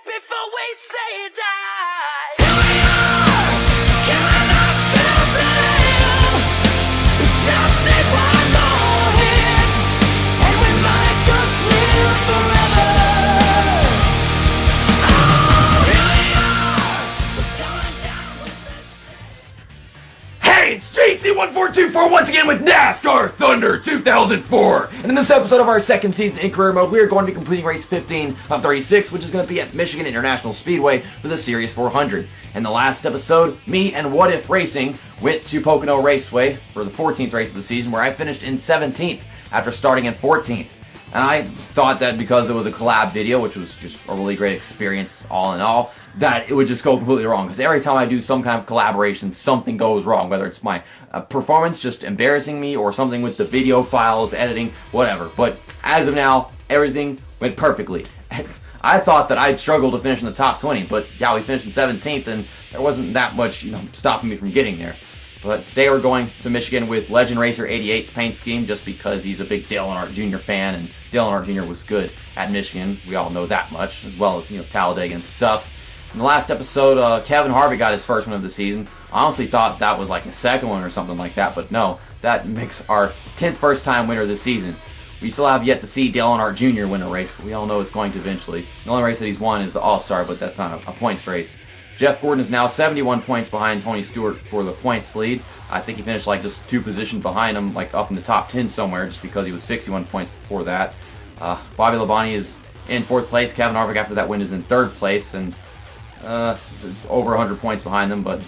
before we say die. Here we are, killing ourselves alive. We just need one more hit, and we might just live forever. Oh, here we are, we're going down with this shit. Hey, it's JC1424 once again with NASCAR Thunder 2004. And in this episode of our second season in career mode, we are going to be completing race 15 of 36, which is going to be at Michigan International Speedway for the Series 400. In the last episode, me and What If Racing went to Pocono Raceway for the 14th race of the season, where I finished in 17th after starting in 14th. And I thought that because it was a collab video, which was just a really great experience all in all, that it would just go completely wrong. Because every time I do some kind of collaboration, something goes wrong. Whether it's my performance just embarrassing me or something with the video files, editing, whatever. But as of now, everything went perfectly. I thought that I'd struggle to finish in the top 20, but yeah, we finished in 17th, and there wasn't that much, stopping me from getting there. But today we're going to Michigan with Legend Racer 88's paint scheme, just because he's a big Dale Earnhardt Jr. fan, and Dale Earnhardt Jr. was good at Michigan. We all know that much, as well as Talladega and stuff. In the last episode, Kevin Harvick got his first one of the season. I honestly thought that was like a second one or something like that, but no, that makes our 10th first-time winner this season. We still have yet to see Dale Earnhardt Jr. win a race, but we all know it's going to eventually. The only race that he's won is the All-Star, but that's not a points race. Jeff Gordon is now 71 points behind Tony Stewart for the points lead. I think he finished like just 2 positions behind him, like up in the top 10 somewhere, just because he was 61 points before that. Bobby Labonte is in 4th place. Kevin Harvick after that win is in 3rd place, and over 100 points behind them, but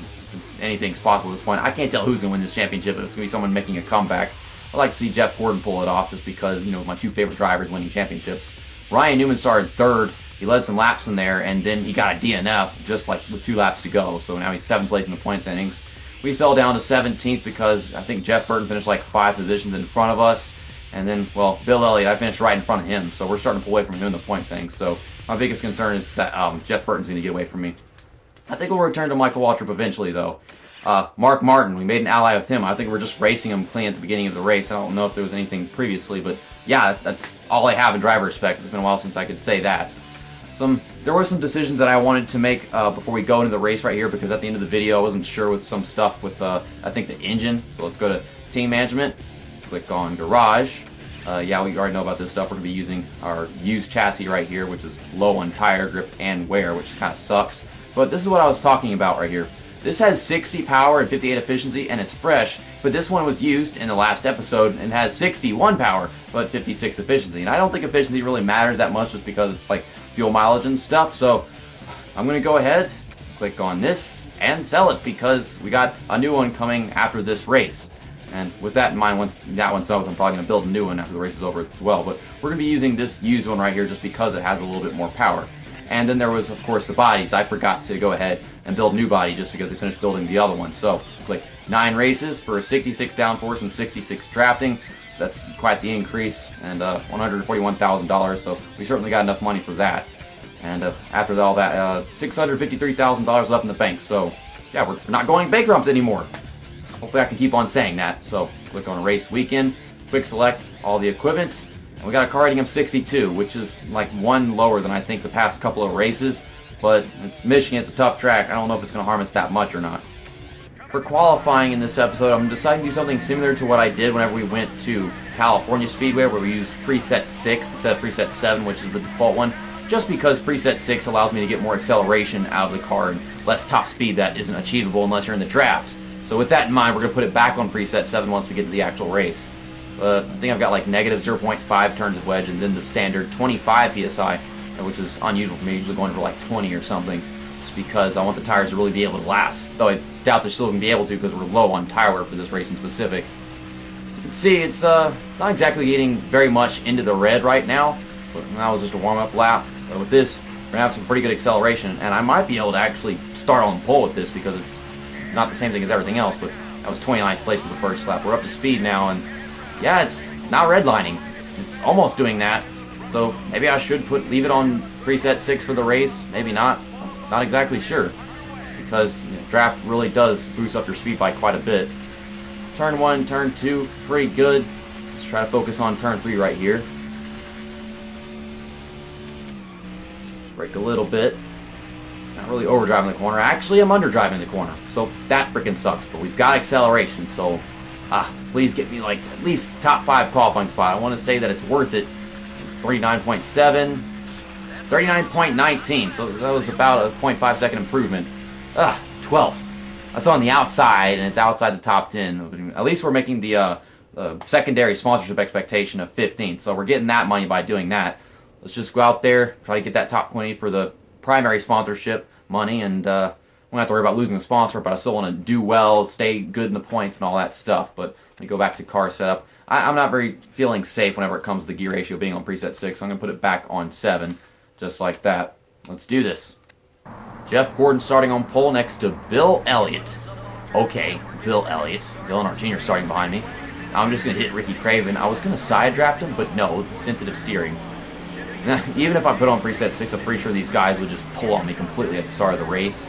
anything's possible at this point. I can't tell who's going to win this championship, but it's going to be someone making a comeback. I'd like to see Jeff Gordon pull it off, just because, my 2 favorite drivers winning championships. Ryan Newman started 3rd. He led some laps in there, and then he got a DNF just like with 2 laps to go. So now he's 7th place in the points standings. We fell down to 17th because I think Jeff Burton finished like 5 positions in front of us. And then, well, Bill Elliott, I finished right in front of him. So we're starting to pull away from him in the points standings. So my biggest concern is that Jeff Burton's going to get away from me. I think we'll return to Michael Waltrip eventually, though. Mark Martin, we made an ally with him. I think we're just racing him clean at the beginning of the race. I don't know if there was anything previously, but yeah, that's all I have in driver respect. It's been a while since I could say that. There were some decisions that I wanted to make before we go into the race right here, because at the end of the video I wasn't sure with some stuff with I think the engine. So let's go to team management, click on garage. Yeah, we already know about this stuff. We're going to be using our used chassis right here, which is low on tire grip and wear, which kind of sucks. But this is what I was talking about right here. This has 60 power and 58 efficiency, and it's fresh, but this one was used in the last episode and has 61 power but 56 efficiency. And I don't think efficiency really matters that much, just because it's like fuel mileage and stuff. So I'm going to go ahead, click on this, and sell it, because we got a new one coming after this race. And with that in mind, once that one's done, I'm probably going to build a new one after the race is over as well. But we're going to be using this used one right here just because it has a little bit more power. And then there was, of course, the bodies. I forgot to go ahead and build a new body just because we finished building the other one. So click 9 races for 66 downforce and 66 drafting. That's quite the increase, and $141,000. So we certainly got enough money for that. And after all that, $653,000 left in the bank. So yeah, we're not going bankrupt anymore. Hopefully I can keep on saying that. So click on race weekend, quick select all the equipment, and we got a car rating of 62, which is like 1 lower than I think the past couple of races. But it's Michigan, it's a tough track. I don't know if it's going to harm us that much or not. For qualifying in this episode, I'm deciding to do something similar to what I did whenever we went to California Speedway, where we used preset 6 instead of preset 7, which is the default one, just because preset 6 allows me to get more acceleration out of the car and less top speed that isn't achievable unless you're in the draft. So with that in mind, we're going to put it back on preset 7 once we get to the actual race. I think I've got like negative 0.5 turns of wedge, and then the standard 25 PSI, which is unusual for me, usually going for like 20 or something, just because I want the tires to really be able to last. Though I doubt they're still going to be able to, because we're low on tire wear for this race in specific. As you can see, it's not exactly getting very much into the red right now, but that was just a warm-up lap. But with this, we're going to have some pretty good acceleration, and I might be able to actually start on pole with this, because it's not the same thing as everything else, but that was 29th place for the first lap. We're up to speed now, and yeah, it's not redlining. It's almost doing that. So maybe I should leave it on preset 6 for the race. Maybe not. I'm not exactly sure, because draft really does boost up your speed by quite a bit. Turn 1, turn 2, pretty good. Let's try to focus on turn 3 right here. Brake a little bit. Not really overdriving the corner. Actually, I'm underdriving the corner. So that freaking sucks. But we've got acceleration. So, please get me like at least top 5 qualifying spot. I want to say that it's worth it. 39.7. 39.19. So that was about a 0.5 second improvement. 12th. That's on the outside, and it's outside the top 10. At least we're making the secondary sponsorship expectation of 15. So we're getting that money by doing that. Let's just go out there, try to get that top 20 for the primary sponsorship money, and we don't have to worry about losing the sponsor, but I still want to do well, stay good in the points and all that stuff. But let me go back to car setup. I'm not very feeling safe whenever it comes to the gear ratio being on preset 6, so I'm going to put it back on 7, just like that. Let's do this. Jeff Gordon starting on pole next to Bill Elliott. Okay, Bill Elliott. Bill and our Jr. starting behind me. I'm just going to hit Ricky Craven. I was going to side draft him, but no, sensitive steering. Even if I put on preset 6, I'm pretty sure these guys would just pull on me completely at the start of the race.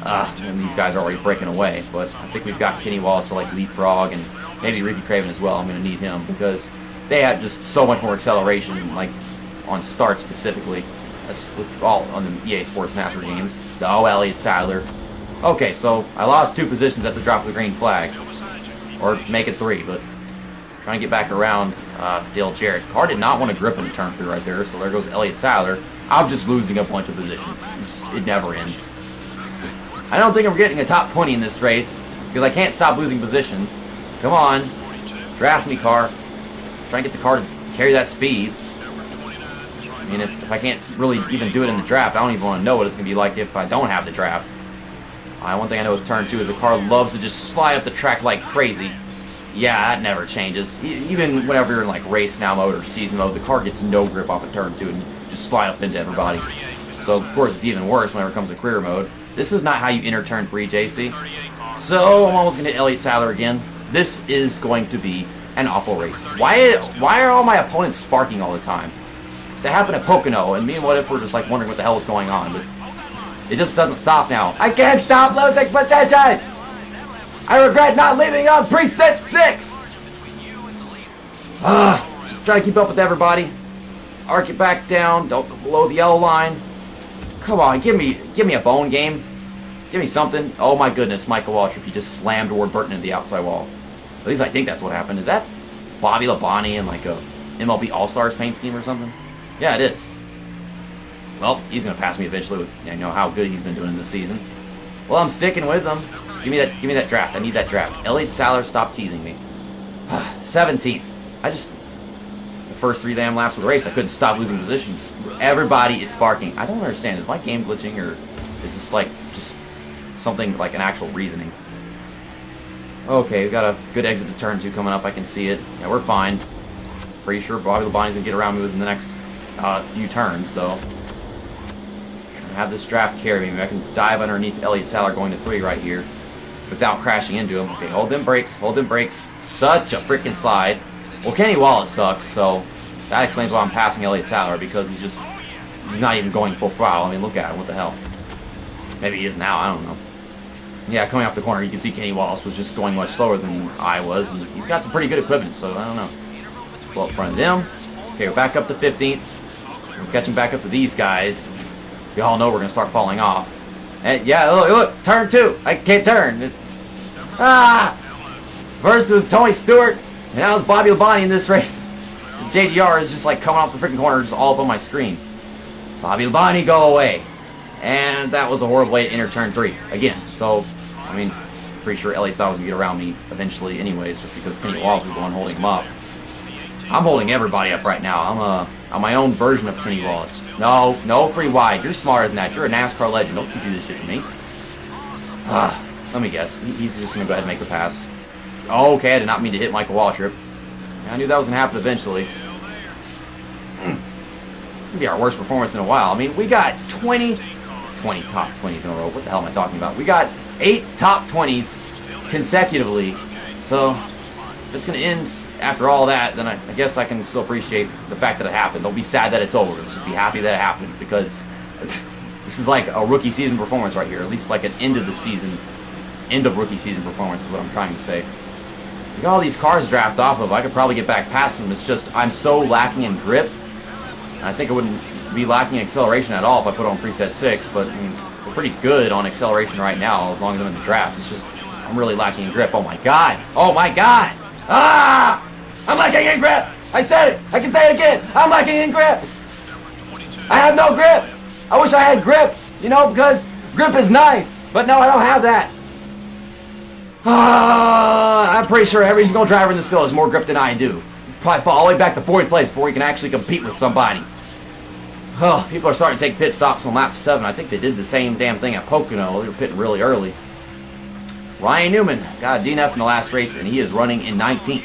And these guys are already breaking away. But I think we've got Kenny Wallace to like leapfrog, and maybe Ricky Craven as well. I'm going to need him because they have just so much more acceleration, like on start specifically. That's all on the EA Sports NASCAR games. Oh, Elliott Sadler. Okay, so I lost 2 positions at the drop of the green flag. Or make it 3, but trying to get back around Dale Jarrett. Car did not want to grip in turn 3 right there, so there goes Elliott Sadler. I'm just losing a bunch of positions. It never ends. I don't think I'm getting a top 20 in this race, because I can't stop losing positions. Come on. Draft me, car. Try and get the car to carry that speed. I mean, if I can't really even do it in the draft, I don't even want to know what it's going to be like if I don't have the draft. One thing I know with turn 2 is the car loves to just slide up the track like crazy. Yeah, that never changes. Even whenever you're in like race now mode or season mode, the car gets no grip off of turn 2 and just slide up into everybody. So of course it's even worse whenever it comes to career mode. This is not how you enter turn 3, JC. So I'm almost going to hit Elliott Sadler again. This is going to be an awful race. Why are all my opponents sparking all the time? That happened at Pocono, and me and What If were just like wondering what the hell was going on. But it just doesn't stop now. I can't stop losing positions! I regret not leaving on preset 6! Just try to keep up with everybody. Arc it back down, don't go below the yellow line. Come on, give me a bone game. Give me something. Oh my goodness, Michael Waltrip, he just slammed Ward Burton into the outside wall. At least I think that's what happened. Is that Bobby Labonte in like a MLB All-Stars paint scheme or something? Yeah, it is. Well, he's going to pass me eventually with how good he's been doing this season. Well, I'm sticking with him. Give me that draft. I need that draft. Elliott Sadler, stop teasing me. 17th. The first 3 damn laps of the race, I couldn't stop losing positions. Everybody is sparking. I don't understand. Is my game glitching, or is this like just something like an actual reasoning? Okay, we've got a good exit to turn 2 coming up. I can see it. Yeah, we're fine. Pretty sure Bobby Labonte's going to get around me within the next few turns, though. Have this draft carry me. I can dive underneath Elliott Sadler going to 3 right here without crashing into him. Okay, hold them brakes. Hold them brakes. Such a freaking slide. Well, Kenny Wallace sucks, so that explains why I'm passing Elliott Sadler, because he's not even going full throttle. I mean, look at him. What the hell? Maybe he is now. I don't know. Yeah, coming off the corner, you can see Kenny Wallace was just going much slower than I was, and he's got some pretty good equipment, so I don't know. Well, up front of them. Okay, we're back up to 15th. We're catching back up to these guys. We all know we're going to start falling off. And yeah, look, turn 2. I can't turn. First it was Tony Stewart, and now it's Bobby Labonte in this race. And JGR is just like coming off the freaking corner, just all up on my screen. Bobby Labonte, go away. And that was a horrible way to enter turn 3 again. So, I mean, pretty sure Elliott Sadler was going to get around me eventually anyways, just because Kenny Wallace was the one holding him up. I'm holding everybody up right now. I'm my own version of Kenny Wallace. No, free wide. You're smarter than that. You're a NASCAR legend. Don't you do this shit to me. Let me guess. He's just going to go ahead and make the pass. Oh, okay, I did not mean to hit Michael Waltrip. I knew that was going to happen eventually. It's going to be our worst performance in a while. I mean, we got 20 top 20s in a row. What the hell am I talking about? We got 8 top 20s consecutively. So, if it's going to end after all that, then I guess I can still appreciate the fact that it happened. Don't be sad that it's over. Let's just be happy that it happened, because this is like a rookie season performance right here. At least like an end of rookie season performance is what I'm trying to say. You got all these cars to draft off of. I could probably get back past them. It's just I'm so lacking in grip. And I think it wouldn't be lacking acceleration at all if I put on preset 6, but I mean, we're pretty good on acceleration right now as long as I'm in the draft. It's just, I'm really lacking in grip. Oh my god! Oh my god! Ah! I'm lacking in grip! I said it! I can say it again! I'm lacking in grip! I have no grip! I wish I had grip, you know, because grip is nice, but no, I don't have that. I'm pretty sure every single driver in this field has more grip than I do. Probably fall all the way back to 4th place before we can actually compete with somebody. Oh, people are starting to take pit stops on lap 7. I think they did the same damn thing at Pocono. They were pitting really early. Ryan Newman got a DNF in the last race, and he is running in 19th.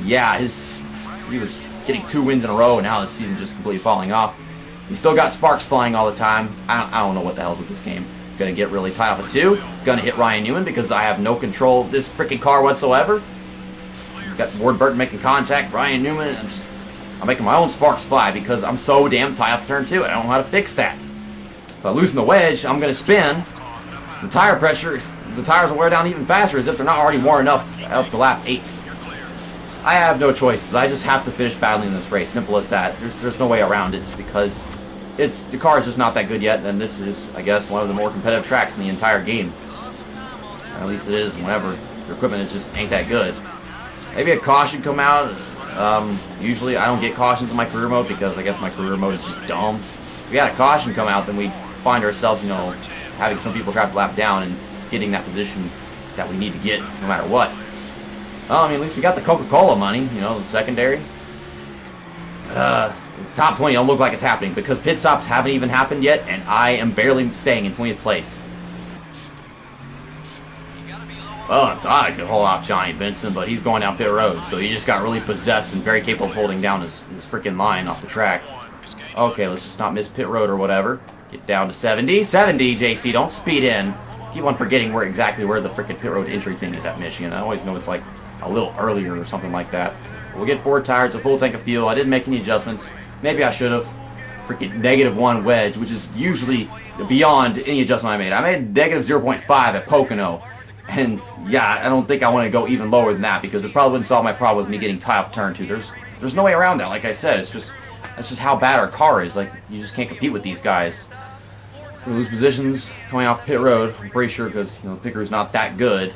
Yeah, he was getting 2 wins in a row, and now his season just completely falling off. He still got sparks flying all the time. I don't know what the hell's with this game. Gonna get really tight off of 2. Gonna hit Ryan Newman because I have no control of this freaking car whatsoever. Got Ward Burton making contact. Ryan Newman. I'm making my own sparks fly because I'm so damn tight off turn 2. I don't know how to fix that. If I loosen the wedge, I'm gonna spin. The tire pressure, the tires will wear down even faster as if they're not already worn enough up to lap 8. I have no choices. I just have to finish battling this race. Simple as that. There's no way around it because the car is just not that good yet, and this is, I guess, one of the more competitive tracks in the entire game. At least it is whenever your equipment is just ain't that good. Maybe a caution come out. Usually I don't get cautions in my career mode because I guess my career mode is just dumb. If we had a caution come out, then we find ourselves, you know, having some people try to lap down and getting that position that we need to get no matter what. Well, I mean, at least we got the Coca-Cola money, you know, the secondary. Top 20 don't look like it's happening because pit stops haven't even happened yet, and I am barely staying in 20th place. Well, I thought I could hold off Johnny Benson, but he's going down pit road, so he just got really possessed and very capable of holding down his freaking line off the track. Okay, let's just not miss pit road or whatever. Get down to 70. 70, JC, don't speed in. Keep on forgetting exactly where the freaking pit road entry thing is at Michigan. I always know it's like a little earlier or something like that. We'll get 4 tires, a full tank of fuel. I didn't make any adjustments. Maybe I should have. Freaking -1 wedge, which is usually beyond any adjustment I made. I made -0.5 at Pocono. And yeah, I don't think I want to go even lower than that because it probably wouldn't solve my problem with me getting tied off turn 2. There's no way around that. Like I said, that's just how bad our car is. Like, you just can't compete with these guys. We lose positions coming off pit road. I'm pretty sure because, you know, the picker's not that good.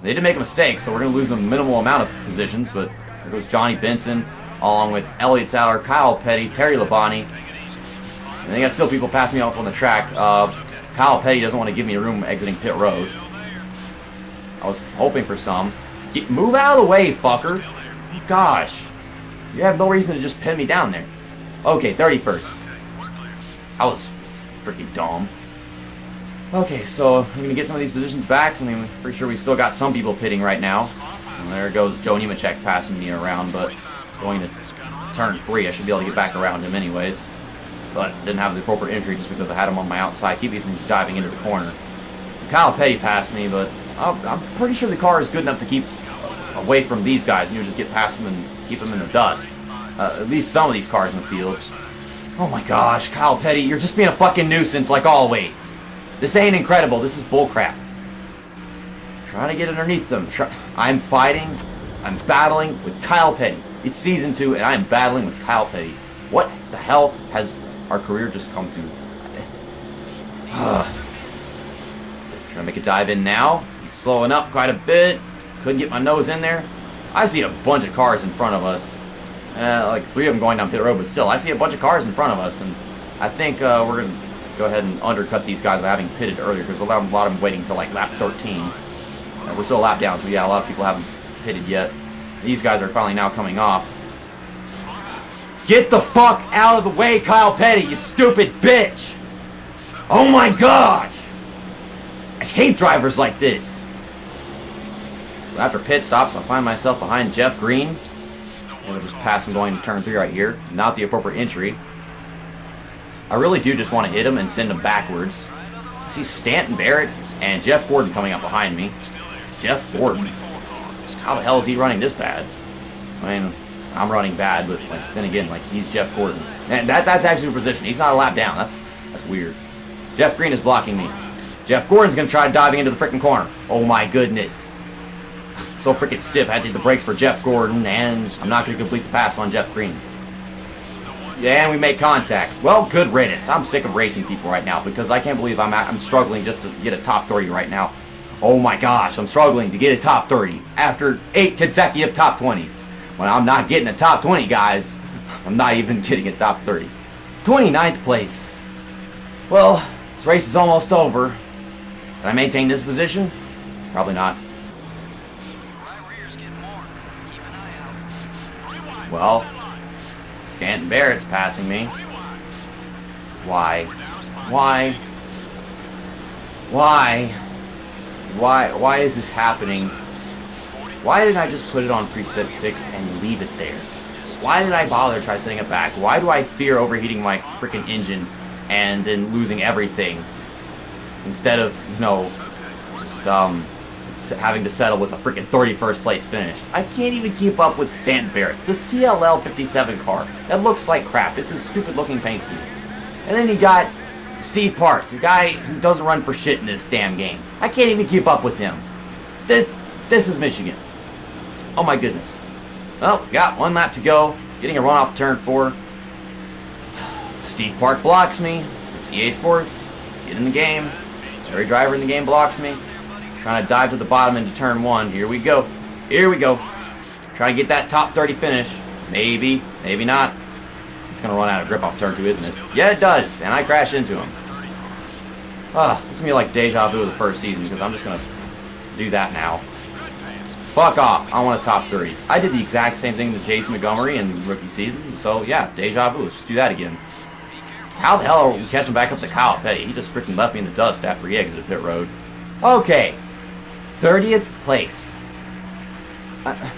They did make a mistake, so we're going to lose the minimal amount of positions. But there goes Johnny Benson, along with Elliott Sadler, Kyle Petty, Terry Labonte. And they got still people passing me off on the track. Kyle Petty doesn't want to give me room exiting pit road. I was hoping for some. Move out of the way, fucker. Gosh. You have no reason to just pin me down there. Okay, 31st. I was freaking dumb. Okay, so I'm going to get some of these positions back. I mean, I'm pretty sure we still got some people pitting right now. And there goes Joe Nemechek passing me around, but going to turn 3. I should be able to get back around him anyways. But didn't have the appropriate entry just because I had him on my outside. Keep me from diving into the corner. Kyle Petty passed me, but I'm pretty sure the car is good enough to keep away from these guys. You know, just get past them and keep them in the dust. At least some of these cars in the field. Oh my gosh, Kyle Petty, you're just being a fucking nuisance like always. This ain't incredible. This is bullcrap. Trying to get underneath them. I'm fighting. I'm battling with Kyle Petty. It's season 2, and I'm battling with Kyle Petty. What the hell has our career just come to? Trying to make a dive in now. He's slowing up quite a bit. Couldn't get my nose in there. I see a bunch of cars in front of us. Like 3 of them going down pit road, but still, I see a bunch of cars in front of us, and I think we're going to go ahead and undercut these guys by having pitted earlier, because a lot of them waiting until like lap 13. We're still a lap down, so yeah, a lot of people haven't pitted yet. These guys are finally now coming off. Get the fuck out of the way, Kyle Petty, you stupid bitch! Oh my gosh! I hate drivers like this. So after pit stops, I find myself behind Jeff Green. And we'll just pass him going to turn 3 right here. Not the appropriate entry. I really do just want to hit him and send him backwards. I see Stanton Barrett and Jeff Gordon coming up behind me. Jeff Gordon? How the hell is he running this bad? I mean, I'm running bad, but like, then again, like, he's Jeff Gordon. And that's actually a position. He's not a lap down. That's weird. Jeff Green is blocking me. Jeff Gordon's going to try diving into the freaking corner. Oh my goodness. So freaking stiff. I had to hit the brakes for Jeff Gordon, and I'm not going to complete the pass on Jeff Green. Yeah, and we make contact. Well, good riddance. I'm sick of racing people right now because I can't believe I'm struggling just to get a top 30 right now. Oh my gosh, I'm struggling to get a top 30 after 8 consecutive top 20s. When I'm not getting a top 20, guys, I'm not even getting a top 30. 29th place. Well, this race is almost over. Can I maintain this position? Probably not. Well, Stanton Barrett's passing me. Why? Why? Why? Why is this happening? Why didn't I just put it on preset 6 and leave it there? Why did I bother to try setting it back? Why do I fear overheating my freaking engine and then losing everything? Instead of, just having to settle with a freaking 31st place finish. I can't even keep up with Stanton Barrett, the CLL 57 car. That looks like crap. It's a stupid looking paint scheme. And then you got Steve Park, the guy who doesn't run for shit in this damn game. I can't even keep up with him. This is Michigan. Oh my goodness. Well, got 1 lap to go. Getting a run off turn 4. Steve Park blocks me. It's EA Sports. Get in the game. Every driver in the game blocks me. Trying to dive to the bottom into turn 1. Here we go. Here we go. Trying to get that top 30 finish. Maybe. Maybe not. It's going to run out of grip off turn 2, isn't it? Yeah, it does. And I crash into him. This is going to be like deja vu of the first season because I'm just going to do that now. Fuck off. I want a top 30. I did the exact same thing to Jason Montgomery in rookie season. So, yeah, deja vu. Let's just do that again. How the hell are we catching back up to Kyle Petty? He just freaking left me in the dust after he exited pit road. Okay. 30th place. I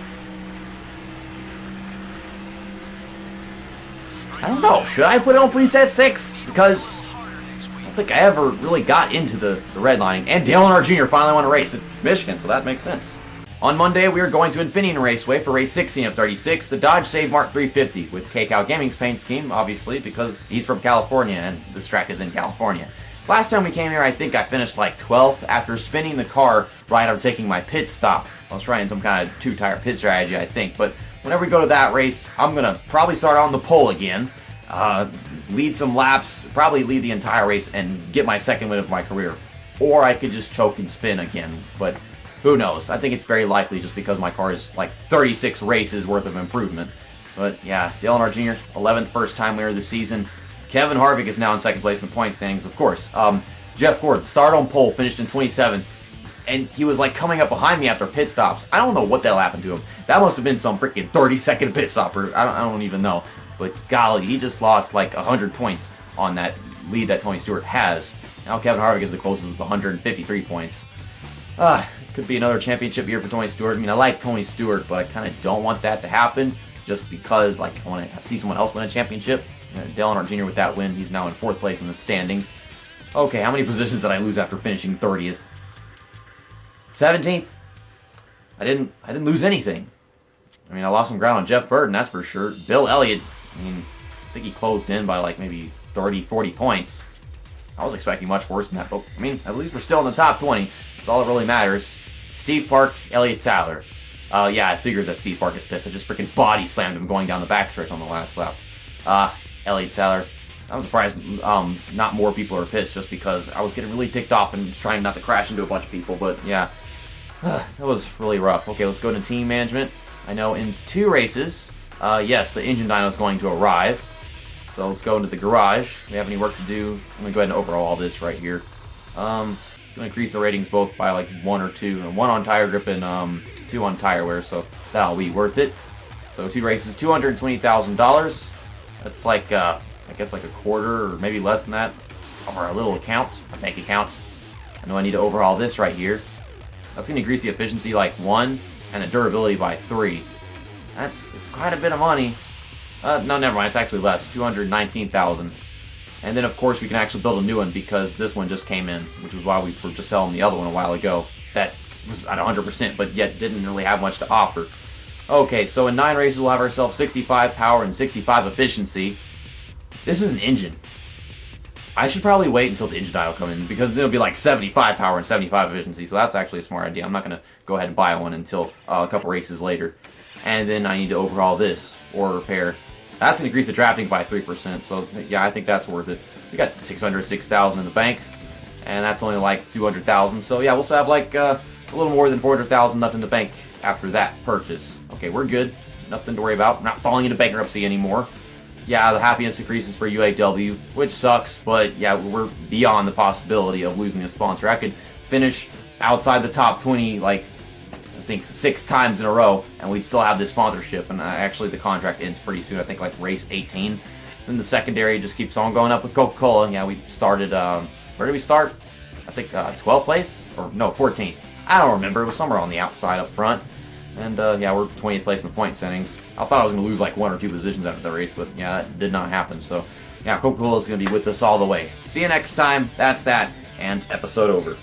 don't know. Should I put it on preset 6? Because I don't think I ever really got into the redlining. And Dale Earnhardt Jr. finally won a race. It's Michigan, so that makes sense. On Monday, we are going to Infineon Raceway for race 16 of 36, the Dodge Save Mark 350 with KCal Gaming's paint scheme, obviously, because he's from California and this track is in California. Last time we came here, I think I finished like 12th after spinning the car right after taking my pit stop. I was trying some kind of 2-tire pit strategy, I think, but whenever we go to that race, I'm going to probably start on the pole again, lead some laps, probably lead the entire race, and get my second win of my career. Or I could just choke and spin again, but who knows? I think it's very likely just because my car is like 36 races worth of improvement. But yeah, Dale Earnhardt Jr., 11th first-time winner of the season. Kevin Harvick is now in second place in the point standings, of course. Jeff Gordon started on pole, finished in 27th, and he was like coming up behind me after pit stops. I don't know what the hell happened to him. That must have been some freaking 30-second pit stop, or I don't even know. But golly, he just lost like 100 points on that lead that Tony Stewart has. Now Kevin Harvick is the closest with 153 points. Could be another championship year for Tony Stewart. I mean, I like Tony Stewart, but I kind of don't want that to happen just because, like, I want to see someone else win a championship. Dale Earnhardt Jr. with that win, he's now in 4th place in the standings. Okay, how many positions did I lose after finishing 30th? 17th? I didn't lose anything. I mean, I lost some ground on Jeff Burton, that's for sure. Bill Elliott, I mean, I think he closed in by like maybe 30, 40 points. I was expecting much worse than that, but I mean, at least we're still in the top 20. That's all that really matters. Steve Park, Elliott Sadler. Yeah, I figured that Steve Park is pissed. I just freaking body slammed him going down the backstretch on the last lap. Elliott Sadler. I'm surprised not more people are pissed just because I was getting really ticked off and trying not to crash into a bunch of people, but yeah. That was really rough. Okay, let's go to team management. I know in 2 races, yes, the engine dyno is going to arrive. So let's go into the garage. If we have any work to do, I'm going to go ahead and overhaul all this right here. Going to increase the ratings both by like 1 or 2. 1 on tire grip and 2 on tire wear, so that'll be worth it. So 2 races, $220,000. That's like, I guess like a quarter or maybe less than that of our little account, our bank account. I know I need to overhaul this right here. That's going to increase the efficiency like 1 and the durability by 3. It's quite a bit of money. No, never mind. It's actually less. $219,000. And then, of course, we can actually build a new one because this one just came in, which is why we were just selling the other one a while ago. That was at 100%, but yet didn't really have much to offer. Okay, so in 9 races, we'll have ourselves 65 power and 65 efficiency. This is an engine. I should probably wait until the engine dyno comes in because then it'll be like 75 power and 75 efficiency, so that's actually a smart idea. I'm not going to go ahead and buy one until a couple races later. And then I need to overhaul this or repair That's going to increase the drafting by 3%. So yeah, I think that's worth it. We got $606,000 in the bank, and that's only like $200,000. So yeah, we'll still have like a little more than $400,000 left in the bank after that purchase. Okay, we're good. Nothing to worry about. We're not falling into bankruptcy anymore. Yeah, the happiness decreases for UAW, which sucks, but yeah, we're beyond the possibility of losing a sponsor. I could finish outside the top 20, like, I think 6 times in a row, and we'd still have this sponsorship, and actually the contract ends pretty soon, I think like race 18. Then the secondary just keeps on going up with Coca-Cola. Yeah, we started, where did we start? I think 12th place? Or no, 14th. I don't remember. It was somewhere on the outside up front. And yeah, we're 20th place in the point settings. I thought I was going to lose like 1 or 2 positions after the race, but yeah, that did not happen. So yeah, Coca-Cola is going to be with us all the way. See you next time. That's that, and episode over.